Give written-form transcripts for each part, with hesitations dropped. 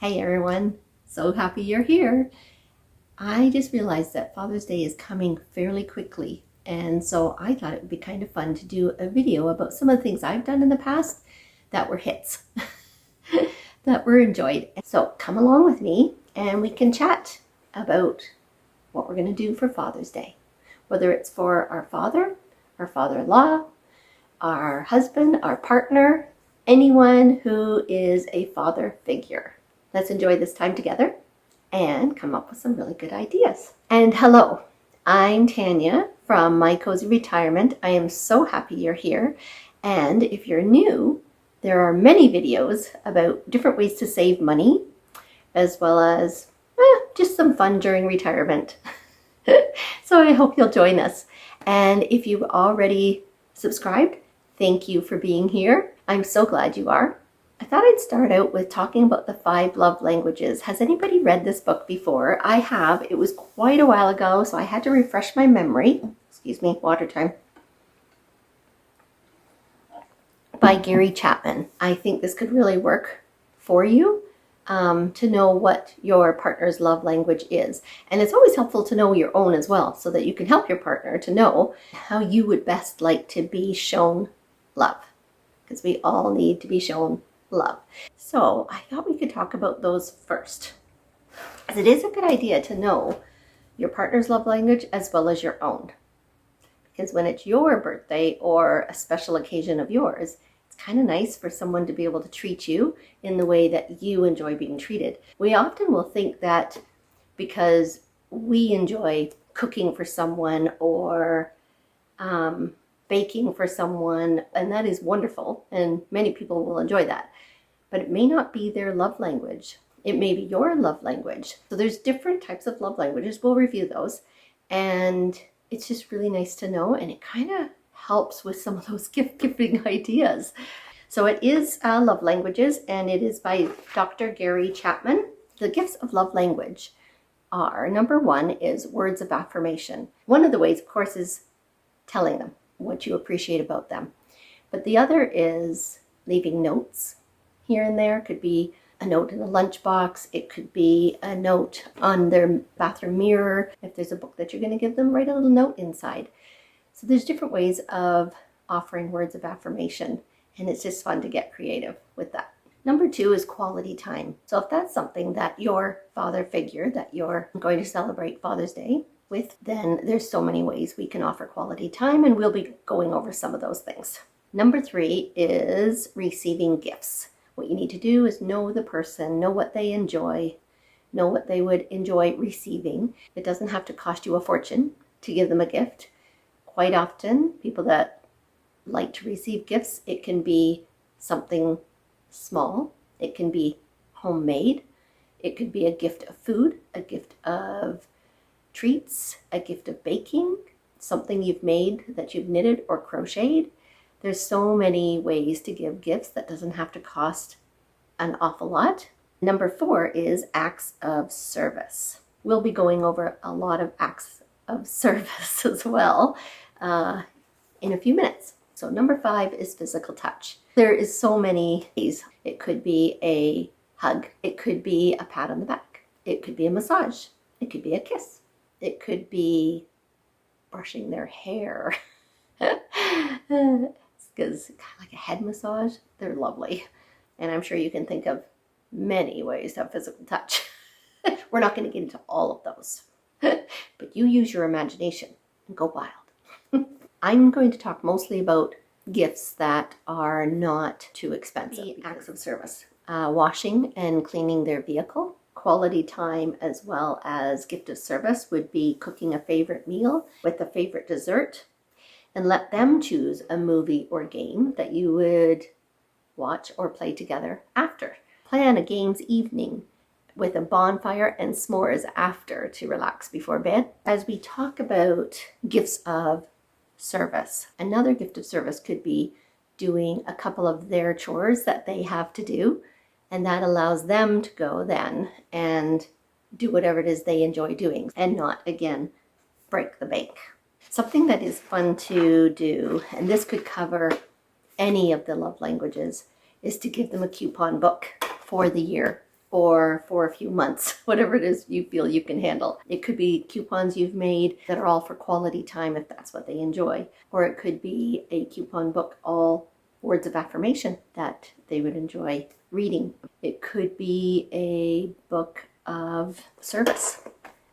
Hey everyone, so happy you're here. I just realized that Father's Day is coming fairly quickly, and so I thought it would be kind of fun to do a video about some of the things I've done in the past that were hits, that were enjoyed. So come along with me and we can chat about what we're going to do for Father's Day, whether it's for our father, our father-in-law, our husband, our partner, anyone who is a father figure. Let's enjoy this time together and come up with some really good ideas. And hello, I'm Tanya from My Cozy Retirement. I am so happy you're here. And if you're new, there are many videos about different ways to save money, as well as just some fun during retirement. So I hope you'll join us. And if you've already subscribed, thank you for being here. I'm so glad you are. I thought I'd start out with talking about the 5 love languages. Has anybody read this book before? I have. It was quite a while ago, so I had to refresh my memory. Excuse me, water time. By Gary Chapman. I think this could really work for you to know what your partner's love language is. And it's always helpful to know your own as well, so that you can help your partner to know how you would best like to be shown love. Because we all need to be shown love. So I thought we could talk about those first. As it is a good idea to know your partner's love language as well as your own. Because when it's your birthday or a special occasion of yours, it's kind of nice for someone to be able to treat you in the way that you enjoy being treated. We often will think that because we enjoy cooking for someone or baking for someone, and that is wonderful, and many people will enjoy that. But it may not be their love language. It may be your love language. So there's different types of love languages. We'll review those. And it's just really nice to know, and it kind of helps with some of those gift-giving ideas. So it is Love Languages, and it is by Dr. Gary Chapman. The gifts of love language are, number 1 is words of affirmation. One of the ways, of course, is telling them what you appreciate about them. But the other is leaving notes here and there. It could be a note in a lunchbox. It could be a note on their bathroom mirror. If there's a book that you're going to give them, write a little note inside. So there's different ways of offering words of affirmation, and it's just fun to get creative with that. Number 2 is quality time. So if that's something that your father figure that you're going to celebrate Father's Day with, then there's so many ways we can offer quality time, and we'll be going over some of those things. Number 3 is receiving gifts. What you need to do is know the person, know what they enjoy, know what they would enjoy receiving. It doesn't have to cost you a fortune to give them a gift. Quite often, people that like to receive gifts, it can be something small, it can be homemade, it could be a gift of food, a gift of treats, a gift of baking, something you've made that you've knitted or crocheted. There's so many ways to give gifts that doesn't have to cost an awful lot. Number 4 is acts of service. We'll be going over a lot of acts of service as well in a few minutes. So number 5 is physical touch. There is so many ways. It could be a hug. It could be a pat on the back. It could be a massage. It could be a kiss. It could be brushing their hair. Because kind of like a head massage, they're lovely. And I'm sure you can think of many ways to have physical touch. We're not going to get into all of those. But you use your imagination and go wild. I'm going to talk mostly about gifts that are not too expensive. Acts of service. Washing and cleaning their vehicle. Quality time as well as gift of service would be cooking a favorite meal with a favorite dessert, and let them choose a movie or game that you would watch or play together after. Plan a games evening with a bonfire and s'mores after to relax before bed. As we talk about gifts of service, another gift of service could be doing a couple of their chores that they have to do, and that allows them to go then and do whatever it is they enjoy doing and not, again, break the bank. Something that is fun to do, and this could cover any of the love languages, is to give them a coupon book for the year. or for a few months, whatever it is you feel you can handle. It could be coupons you've made that are all for quality time if that's what they enjoy, or it could be a coupon book all words of affirmation that they would enjoy reading. It could be a book of service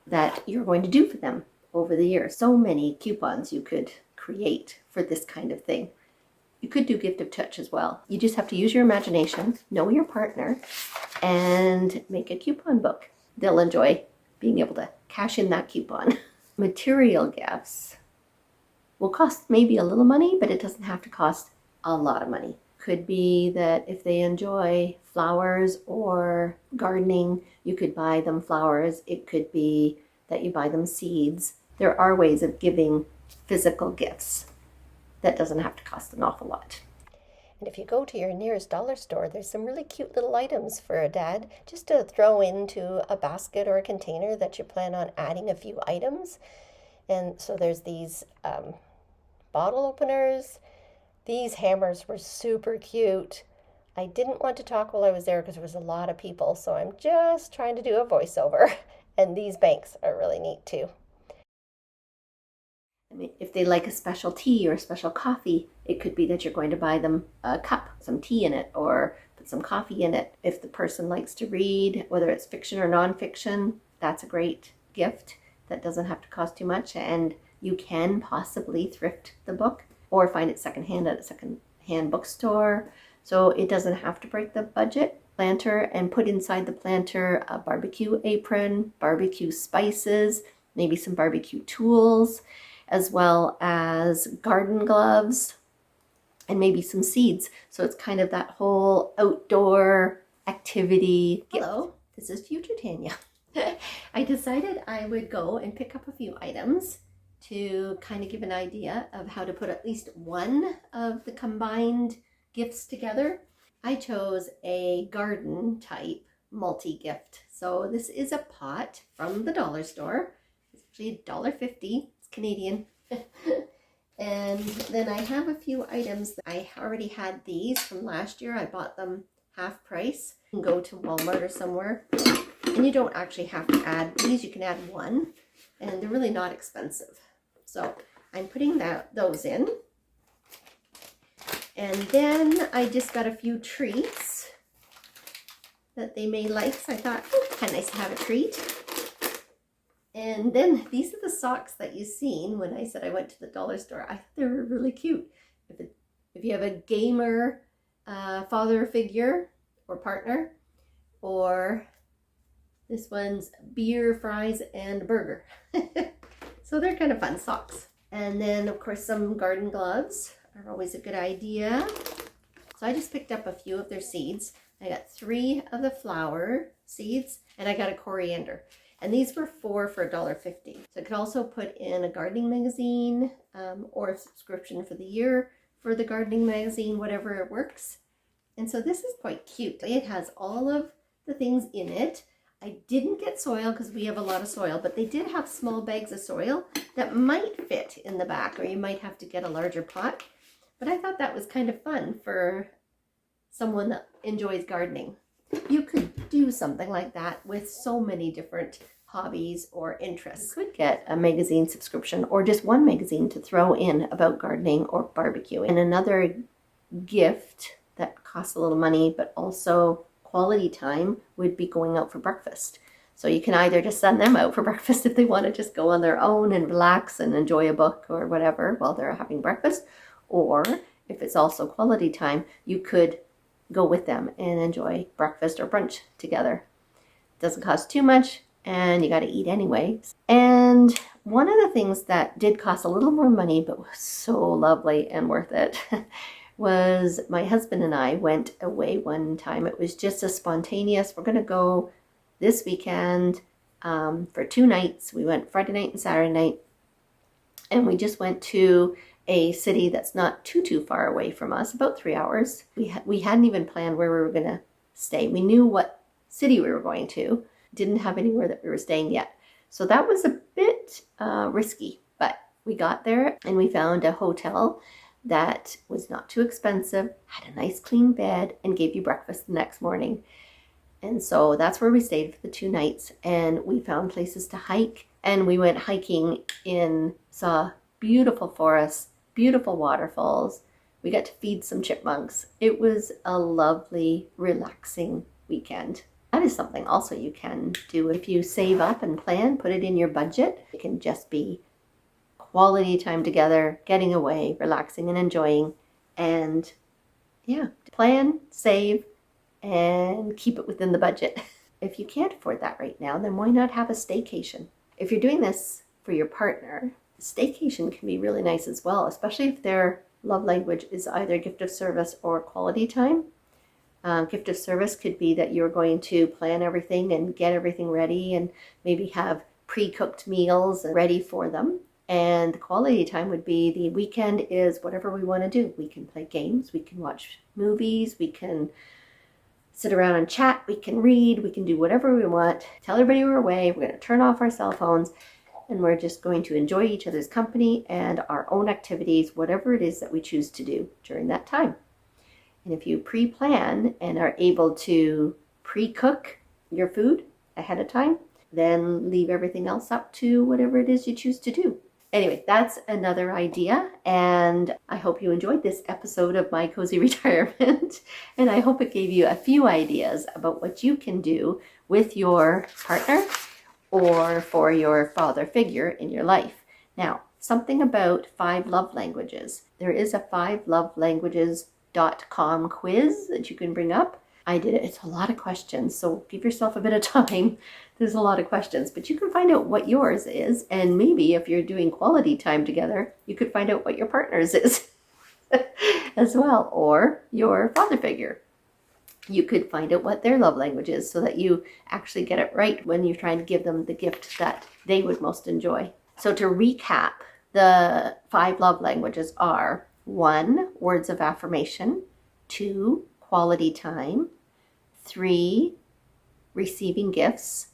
that you're going to do for them over the year. So many coupons you could create for this kind of thing. You could do gift of touch as well. You just have to use your imagination, know your partner, and make a coupon book. They'll enjoy being able to cash in that coupon. Material gifts will cost maybe a little money, but it doesn't have to cost a lot of money. Could be that if they enjoy flowers or gardening, you could buy them flowers. It could be that you buy them seeds. There are ways of giving physical gifts that doesn't have to cost an awful lot. And if you go to your nearest dollar store, there's some really cute little items for a dad just to throw into a basket or a container that you plan on adding a few items. And so there's these bottle openers. These hammers were super cute. I didn't want to talk while I was there because there was a lot of people, so I'm just trying to do a voiceover. And these banks are really neat too. I mean, if they like a special tea or a special coffee, it could be that you're going to buy them a cup, some tea in it, or put some coffee in it. If the person likes to read, whether it's fiction or nonfiction, that's a great gift that doesn't have to cost too much. And you can possibly thrift the book or find it secondhand at a secondhand bookstore. So it doesn't have to break the budget. Planter, and put inside the planter a barbecue apron, barbecue spices, maybe some barbecue tools, as well as garden gloves and maybe some seeds. So it's kind of that whole outdoor activity. Hello, this is future Tanya. I decided I would go and pick up a few items to kind of give an idea of how to put at least one of the combined gifts together. I chose a garden type multi-gift. So this is a pot from the dollar store. It's actually $1.50. Canadian. And then I have a few items. I already had these from last year. I bought them half price. You can go to Walmart or somewhere and you don't actually have to add these. You can add one and they're really not expensive. So I'm putting those in. And then I just got a few treats that they may like. So I thought, oh, kind of nice to have a treat. And then these are the socks that you've seen when I said I went to the dollar store. I thought they were really cute. If you have a gamer father figure or partner, or this one's beer, fries, and burger. So they're kind of fun socks. And then of course some garden gloves are always a good idea. So I just picked up a few of their seeds. I got 3 of the flower seeds and I got a coriander. And these were 4 for $1.50. So I could also put in a gardening magazine or a subscription for the year for the gardening magazine, whatever works. And so this is quite cute. It has all of the things in it. I didn't get soil because we have a lot of soil, but they did have small bags of soil that might fit in the back, or you might have to get a larger pot. But I thought that was kind of fun for someone that enjoys gardening. You could do something like that with so many different hobbies or interests. You could get a magazine subscription or just one magazine to throw in about gardening or barbecuing. And another gift that costs a little money but also quality time would be going out for breakfast. So you can either just send them out for breakfast if they want to just go on their own and relax and enjoy a book or whatever while they're having breakfast, or if it's also quality time, you could go with them and enjoy breakfast or brunch together. It doesn't cost too much and you got to eat anyway. And one of the things that did cost a little more money but was so lovely and worth it was my husband and I went away one time. It was just a spontaneous, we're going to go this weekend for 2 nights. We went Friday night and Saturday night, and we just went to a city that's not too far away from us, about 3 hours. We hadn't even planned where we were going to stay. We knew what city we were going to, didn't have anywhere that we were staying yet. So that was a bit risky, but we got there and we found a hotel that was not too expensive, had a nice clean bed, and gave you breakfast the next morning. And so that's where we stayed for the 2 nights, and we found places to hike, and we went hiking saw beautiful forests, beautiful waterfalls. We got to feed some chipmunks. It was a lovely, relaxing weekend. That is something also you can do if you save up and plan, put it in your budget. It can just be quality time together, getting away, relaxing and enjoying, and yeah, plan, save, and keep it within the budget. If you can't afford that right now, then why not have a staycation? If you're doing this for your partner, staycation can be really nice as well, especially if their love language is either gift of service or quality time. Gift of service could be that you're going to plan everything and get everything ready and maybe have pre-cooked meals ready for them. And the quality time would be the weekend is whatever we want to do. We can play games, we can watch movies, we can sit around and chat, we can read, we can do whatever we want. Tell everybody we're away, we're going to turn off our cell phones, and we're just going to enjoy each other's company and our own activities, whatever it is that we choose to do during that time. And if you pre-plan and are able to pre-cook your food ahead of time, then leave everything else up to whatever it is you choose to do. Anyway, that's another idea, and I hope you enjoyed this episode of My Cozy Retirement, and I hope it gave you a few ideas about what you can do with your partner or for your father figure in your life. Now, something about 5 love languages. There is a 5lovelanguages.com quiz that you can bring up. I did it. It's a lot of questions, so give yourself a bit of time. There's a lot of questions, but you can find out what yours is, and maybe if you're doing quality time together, you could find out what your partner's is as well, or your father figure. You could find out what their love language is so that you actually get it right when you're trying to give them the gift that they would most enjoy. So to recap, the 5 love languages are 1, words of affirmation, 2, quality time, 3, receiving gifts,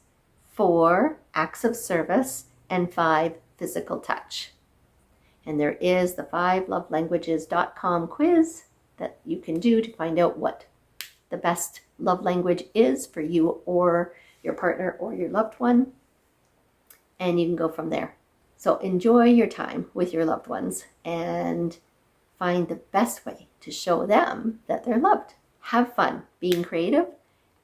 4, acts of service, and 5, physical touch. And there is the 5lovelanguages.com quiz that you can do to find out what the best love language is for you or your partner or your loved one. And you can go from there. So enjoy your time with your loved ones and find the best way to show them that they're loved. Have fun being creative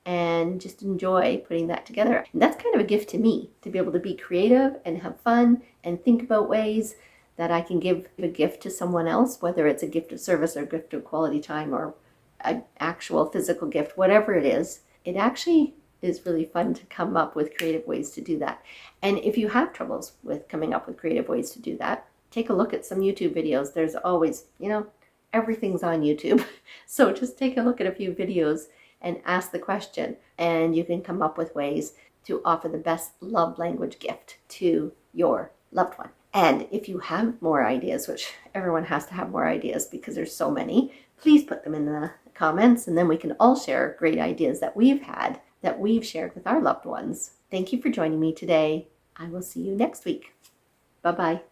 and just enjoy putting that together. And that's kind of a gift to me, to be able to be creative and have fun and think about ways that I can give a gift to someone else, whether it's a gift of service or a gift of quality time or an actual physical gift, whatever it is. It actually is really fun to come up with creative ways to do that. And if you have troubles with coming up with creative ways to do that, take a look at some YouTube videos. There's always, everything's on YouTube. So just take a look at a few videos and ask the question, and you can come up with ways to offer the best love language gift to your loved one. And if you have more ideas, which everyone has to have more ideas because there's so many, please put them in the comments, and then we can all share great ideas that we've had, that we've shared with our loved ones. Thank you for joining me today. I will see you next week. Bye-bye.